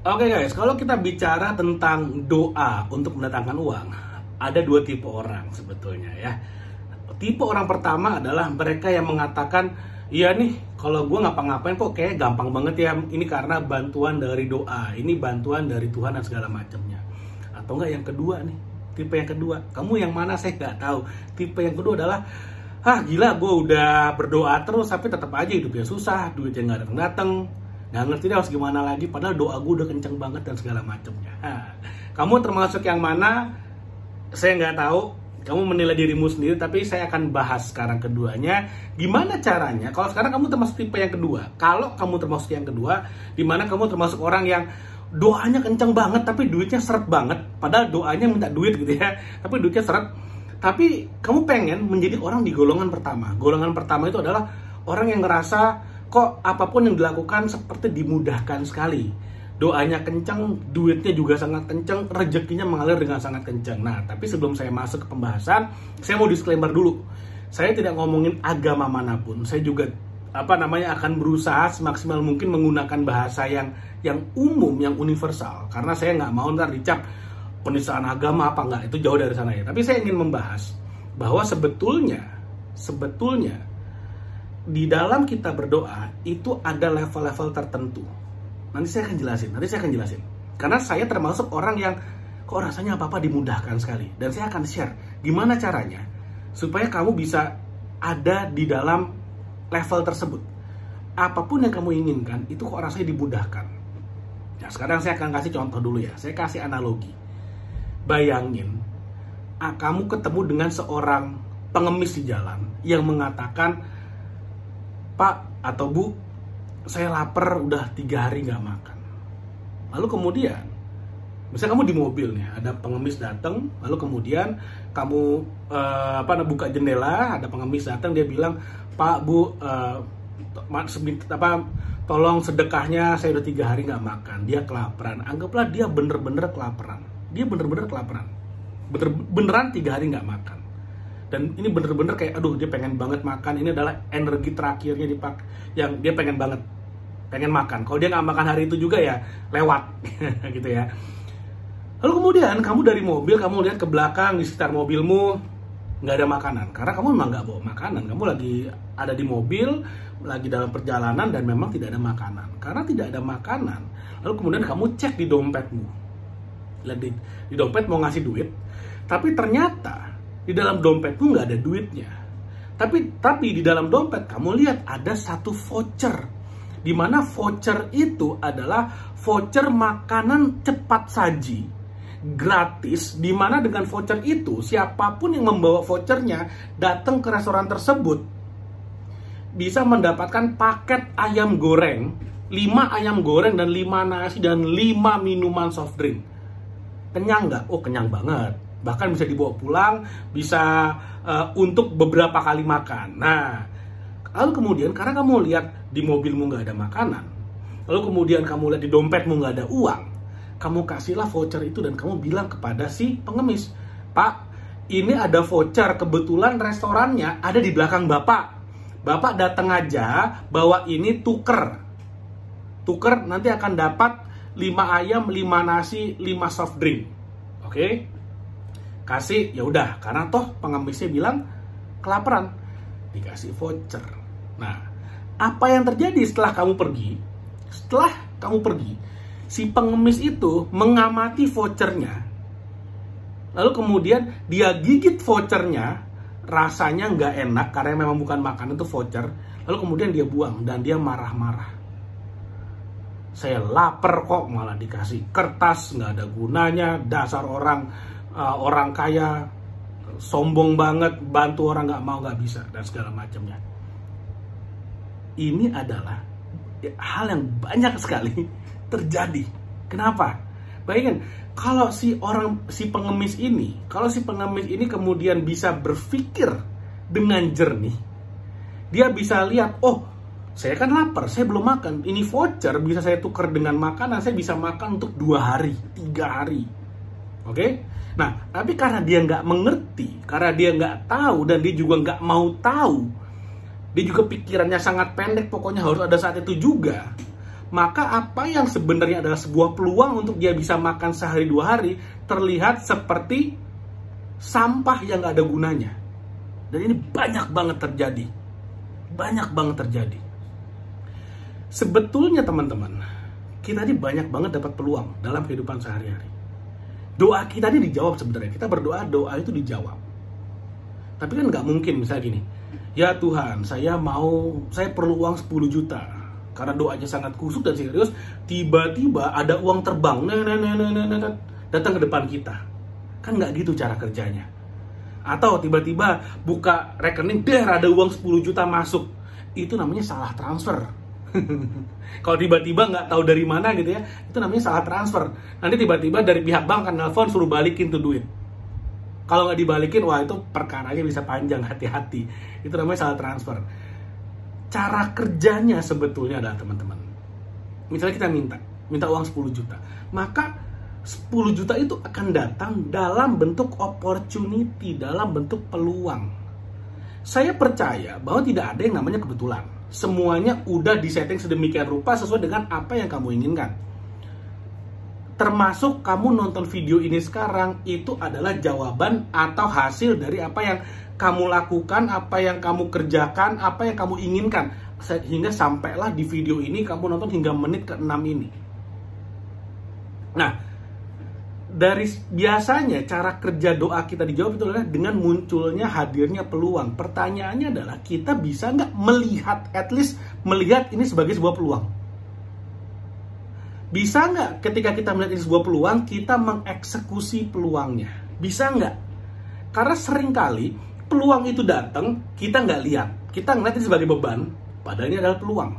Oke guys, kalau kita bicara tentang doa untuk mendatangkan uang, ada dua tipe orang sebetulnya ya. Tipe orang pertama adalah mereka yang mengatakan, iya nih, kalau gue ngapa-ngapain kok kayak gampang banget ya, ini karena bantuan dari doa, ini bantuan dari Tuhan dan segala macamnya. Atau enggak yang kedua nih, tipe yang kedua, kamu yang mana saya nggak tahu. Tipe yang kedua adalah, gila gue udah berdoa terus tapi tetap aja hidupnya susah, duitnya nggak datang-datang. Nggak ngerti deh harus gimana lagi, padahal doa gue udah kenceng banget dan segala macamnya. Kamu termasuk yang mana? Saya nggak tahu. Kamu menilai dirimu sendiri, tapi saya akan bahas sekarang keduanya. Gimana caranya? Kalau sekarang kamu termasuk tipe yang kedua. Kalau kamu termasuk yang kedua, dimana kamu termasuk orang yang doanya kenceng banget, tapi duitnya seret banget. Padahal doanya minta duit gitu ya, tapi duitnya seret. Tapi kamu pengen menjadi orang di golongan pertama. Golongan pertama itu adalah orang yang ngerasa kok apapun yang dilakukan seperti dimudahkan sekali. Doanya kencang, duitnya juga sangat kencang, rezekinya mengalir dengan sangat kencang. Nah, tapi sebelum saya masuk ke pembahasan, saya mau disclaimer dulu. Saya tidak ngomongin agama manapun. Saya juga akan berusaha semaksimal mungkin menggunakan bahasa yang umum, yang universal. Karena saya nggak mau ntar dicap penistaan agama apa enggak, itu jauh dari sana ya. Tapi saya ingin membahas bahwa sebetulnya di dalam kita berdoa itu ada level-level tertentu. Nanti saya akan jelasin. Karena saya termasuk orang yang kok rasanya apa-apa dimudahkan sekali. Dan saya akan share gimana caranya supaya kamu bisa ada di dalam level tersebut. Apapun yang kamu inginkan itu kok rasanya dimudahkan. Nah, sekarang saya akan kasih contoh dulu ya. Saya kasih analogi. Bayangin, kamu ketemu dengan seorang pengemis di jalan yang mengatakan, Pak atau Bu, saya lapar udah 3 hari nggak makan. Lalu kemudian, misalnya kamu di mobil nih, ada pengemis datang, lalu kemudian kamu buka jendela, ada pengemis datang, dia bilang, Pak Bu, tolong sedekahnya, saya udah 3 hari nggak makan. Dia kelaparan. Anggaplah dia bener-bener kelaparan. Beneran 3 hari nggak makan. Dan ini bener-bener kayak, aduh dia pengen banget makan. Ini adalah energi terakhirnya yang dia pengen makan. Kalau dia nggak makan hari itu juga ya lewat gitu ya. Lalu kemudian kamu dari mobil, kamu lihat ke belakang di sekitar mobilmu nggak ada makanan. Karena kamu memang nggak bawa makanan. Kamu lagi ada di mobil, lagi dalam perjalanan dan memang tidak ada makanan. Karena tidak ada makanan, lalu kemudian kamu cek di dompetmu. Lihat di dompet mau ngasih duit, tapi ternyata di dalam dompetmu nggak ada duitnya. Tapi di dalam dompet kamu lihat ada satu voucher, di mana voucher itu adalah voucher makanan cepat saji gratis, di mana dengan voucher itu siapapun yang membawa vouchernya datang ke restoran tersebut bisa mendapatkan paket ayam goreng, 5 ayam goreng dan 5 nasi dan 5 minuman soft drink. Kenyang nggak? Oh, kenyang banget. Bahkan bisa dibawa pulang, bisa untuk beberapa kali makan. Nah, lalu kemudian karena kamu lihat di mobilmu nggak ada makanan, lalu kemudian kamu lihat di dompetmu nggak ada uang, kamu kasihlah voucher itu dan kamu bilang kepada si pengemis, Pak, ini ada voucher, kebetulan restorannya ada di belakang Bapak. Bapak datang aja, bawa ini tuker nanti akan dapat 5 ayam, 5 nasi, 5 soft drink. Oke? Kasih, ya udah, karena toh pengemisnya bilang kelaparan, dikasih voucher. Nah, apa yang terjadi setelah kamu pergi? Si pengemis itu mengamati vouchernya, lalu kemudian dia gigit vouchernya, rasanya nggak enak karena memang bukan makanan, itu voucher. Lalu kemudian dia buang dan dia marah-marah. Saya lapar kok malah dikasih kertas, nggak ada gunanya, dasar orang kaya, sombong banget, bantu orang nggak bisa, dan segala macamnya. Ini adalah hal yang banyak sekali terjadi. Kenapa? Bayangin, kalau si pengemis ini kemudian bisa berpikir dengan jernih, dia bisa lihat, oh, saya kan lapar, saya belum makan, ini voucher bisa saya tukar dengan makanan, saya bisa makan untuk 2 hari, 3 hari. Oke? Nah, tapi karena dia nggak mengerti, karena dia nggak tahu, dan dia juga nggak mau tahu, dia juga pikirannya sangat pendek, pokoknya harus ada saat itu juga, maka apa yang sebenarnya adalah sebuah peluang untuk dia bisa makan sehari 2 hari terlihat seperti sampah yang gak ada gunanya. Dan ini banyak banget terjadi. Banyak banget terjadi. Sebetulnya teman-teman, kita ini banyak banget dapat peluang dalam kehidupan sehari-hari. Doa kita ini dijawab sebenarnya. Kita berdoa, doa itu dijawab. Tapi kan nggak mungkin misalnya gini, ya Tuhan, saya perlu uang 10 juta. Karena doanya sangat kusuk dan serius, tiba-tiba ada uang terbang, datang ke depan kita. Kan nggak gitu cara kerjanya. Atau tiba-tiba buka rekening, ada uang 10 juta masuk. Itu namanya salah transfer. Kalau tiba-tiba nggak tahu dari mana gitu ya, itu namanya salah transfer. Nanti tiba-tiba dari pihak bank akan nelfon suruh balikin tuh duit. Kalau nggak dibalikin, wah itu perkaranya bisa panjang, hati-hati. Itu namanya salah transfer. Cara kerjanya sebetulnya adalah teman-teman, misalnya kita minta uang 10 juta, maka 10 juta itu akan datang dalam bentuk opportunity, dalam bentuk peluang. Saya percaya bahwa tidak ada yang namanya kebetulan. Semuanya udah disetting sedemikian rupa sesuai dengan apa yang kamu inginkan. Termasuk kamu nonton video ini sekarang, itu adalah jawaban atau hasil dari apa yang kamu lakukan, apa yang kamu kerjakan, apa yang kamu inginkan. Sehingga sampailah di video ini, kamu nonton hingga menit ke-6 ini. Nah, dari biasanya cara kerja doa kita dijawab itu adalah dengan munculnya, hadirnya peluang. Pertanyaannya adalah, kita bisa nggak melihat, at least melihat ini sebagai sebuah peluang? Bisa nggak ketika kita melihat ini sebuah peluang, kita mengeksekusi peluangnya? Bisa nggak? Karena seringkali peluang itu datang, kita nggak lihat. Kita ngeliat ini sebagai beban, padahal ini adalah peluang.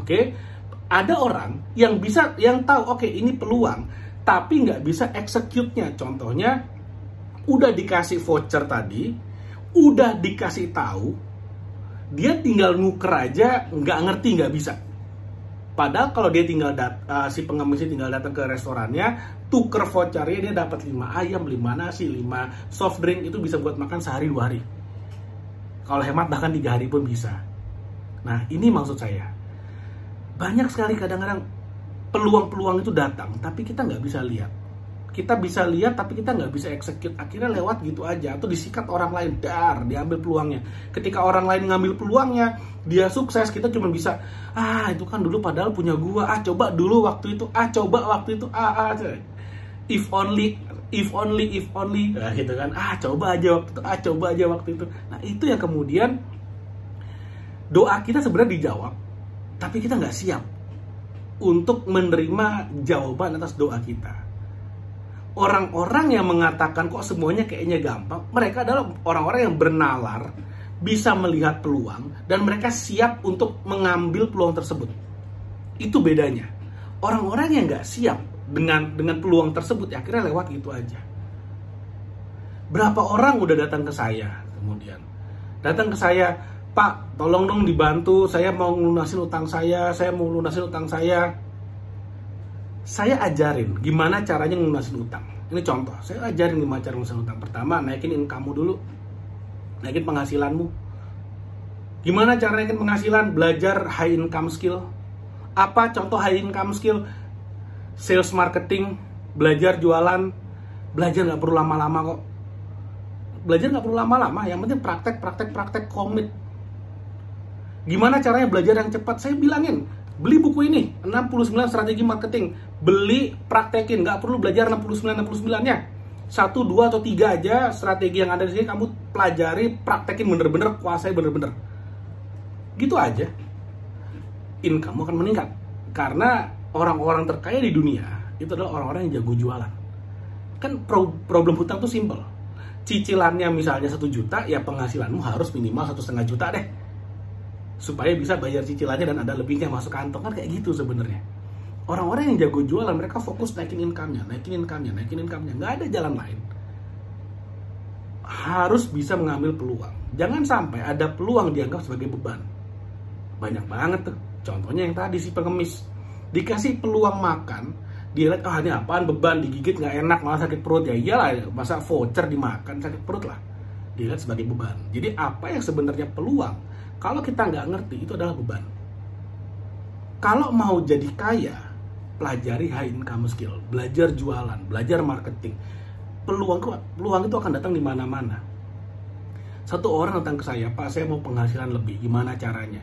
Oke? Ada orang yang tahu, oke, ini peluang, tapi nggak bisa execute-nya. Contohnya, udah dikasih voucher tadi, udah dikasih tahu, dia tinggal nuker aja, nggak ngerti, nggak bisa. Padahal kalau dia tinggal si pengemisnya tinggal datang ke restorannya, tuker vouchernya, dia dapat 5 ayam, 5 nasi, 5 soft drink, itu bisa buat makan sehari 2 hari. Kalau hemat bahkan 3 hari pun bisa. Nah, ini maksud saya. Banyak sekali kadang-kadang peluang-peluang itu datang, tapi kita nggak bisa lihat. Kita bisa lihat, tapi kita nggak bisa execute. Akhirnya lewat gitu aja, atau disikat orang lain, diambil peluangnya. Ketika orang lain ngambil peluangnya, dia sukses, kita cuma bisa, itu kan dulu padahal punya gua, coba dulu waktu itu, coba waktu itu, if only, nah, gitu kan, coba aja waktu itu. Nah, itu yang kemudian doa kita sebenarnya dijawab, tapi kita nggak siap untuk menerima jawaban atas doa kita. Orang-orang yang mengatakan kok semuanya kayaknya gampang, mereka adalah orang-orang yang bernalar, bisa melihat peluang, dan mereka siap untuk mengambil peluang tersebut. Itu bedanya. Orang-orang yang nggak siap dengan peluang tersebut, ya akhirnya lewat gitu aja. Berapa orang udah datang ke saya, kemudian datang ke saya, Pak, tolong dong dibantu, saya mau lunasin utang saya. Saya ajarin gimana caranya lunasin utang. Ini contoh, saya ajarin gimana cara lunasin utang. Pertama, naikin income-mu dulu, naikin penghasilanmu. Gimana cara naikin penghasilan? Belajar high income skill. Apa contoh high income skill? Sales marketing, belajar jualan. Belajar nggak perlu lama-lama kok. Yang penting praktek, komit. Gimana caranya belajar yang cepat? Saya bilangin, beli buku ini, 69 strategi marketing. Beli, praktekin, nggak perlu belajar 69-nya. 1, 2, atau 3 aja strategi yang ada di sini, kamu pelajari, praktekin bener-bener, kuasai bener-bener. Gitu aja. Income akan meningkat. Karena orang-orang terkaya di dunia, itu adalah orang-orang yang jago jualan. Kan problem hutang tuh simple. Cicilannya misalnya 1 juta, ya penghasilanmu harus minimal 1,5 juta deh, supaya bisa bayar cicilannya dan ada lebihnya masuk kantong. Kan kayak gitu sebenarnya. Orang-orang yang jago jualan, mereka fokus naikin income-nya. Nggak ada jalan lain. Harus bisa mengambil peluang. Jangan sampai ada peluang dianggap sebagai beban. Banyak banget tuh. Contohnya yang tadi si pengemis. Dikasih peluang makan, dia lihat, ini apaan, beban, digigit nggak enak, malah sakit perut. Ya iyalah, masa voucher dimakan, sakit perut lah. Dilihat sebagai beban. Jadi apa yang sebenarnya peluang, kalau kita nggak ngerti, itu adalah beban. Kalau mau jadi kaya, pelajari high income skill, belajar jualan, belajar marketing. Peluang itu akan datang di mana-mana. Satu orang datang ke saya, Pak, saya mau penghasilan lebih, gimana caranya?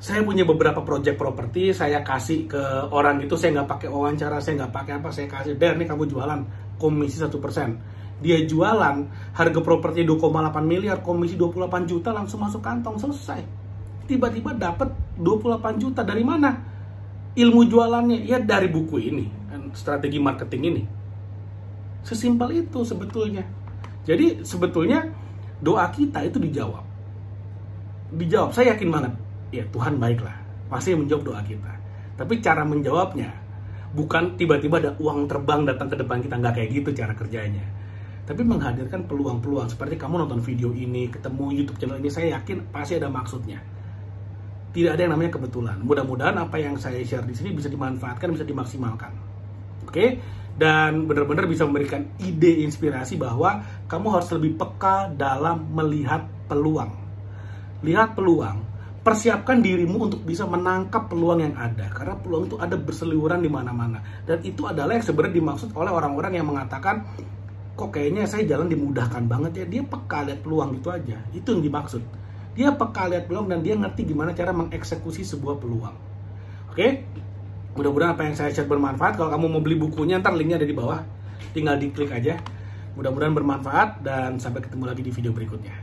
Saya punya beberapa project properti, saya kasih ke orang itu, saya nggak pakai wawancara, saya nggak pakai apa, saya kasih, "Der, nih kamu jualan, komisi 1%. Dia jualan, harga properti 2,8 miliar, komisi 28 juta langsung masuk kantong, selesai. Tiba-tiba dapat 28 juta, dari mana? Ilmu jualannya, ya dari buku ini, strategi marketing ini. Sesimpel itu sebetulnya. Jadi sebetulnya doa kita itu dijawab. Dijawab, saya yakin banget. Ya Tuhan baiklah, pasti menjawab doa kita. Tapi cara menjawabnya bukan tiba-tiba ada uang terbang datang ke depan kita, nggak kayak gitu cara kerjanya. Tapi menghadirkan peluang-peluang seperti kamu nonton video ini, ketemu YouTube channel ini, saya yakin pasti ada maksudnya. Tidak ada yang namanya kebetulan. Mudah-mudahan apa yang saya share di sini bisa dimanfaatkan, bisa dimaksimalkan. Oke? Dan benar-benar bisa memberikan ide inspirasi bahwa kamu harus lebih peka dalam melihat peluang. Lihat peluang, persiapkan dirimu untuk bisa menangkap peluang yang ada, karena peluang itu ada berseliweran di mana-mana. Dan itu adalah yang sebenarnya dimaksud oleh orang-orang yang mengatakan, kok kayaknya saya jalan dimudahkan banget ya. Dia peka lihat peluang, itu aja. Itu yang dimaksud. Dia peka lihat peluang dan dia ngerti gimana cara mengeksekusi sebuah peluang. Oke? Mudah-mudahan apa yang saya share bermanfaat. Kalau kamu mau beli bukunya, ntar linknya ada di bawah. Tinggal diklik aja. Mudah-mudahan bermanfaat dan sampai ketemu lagi di video berikutnya.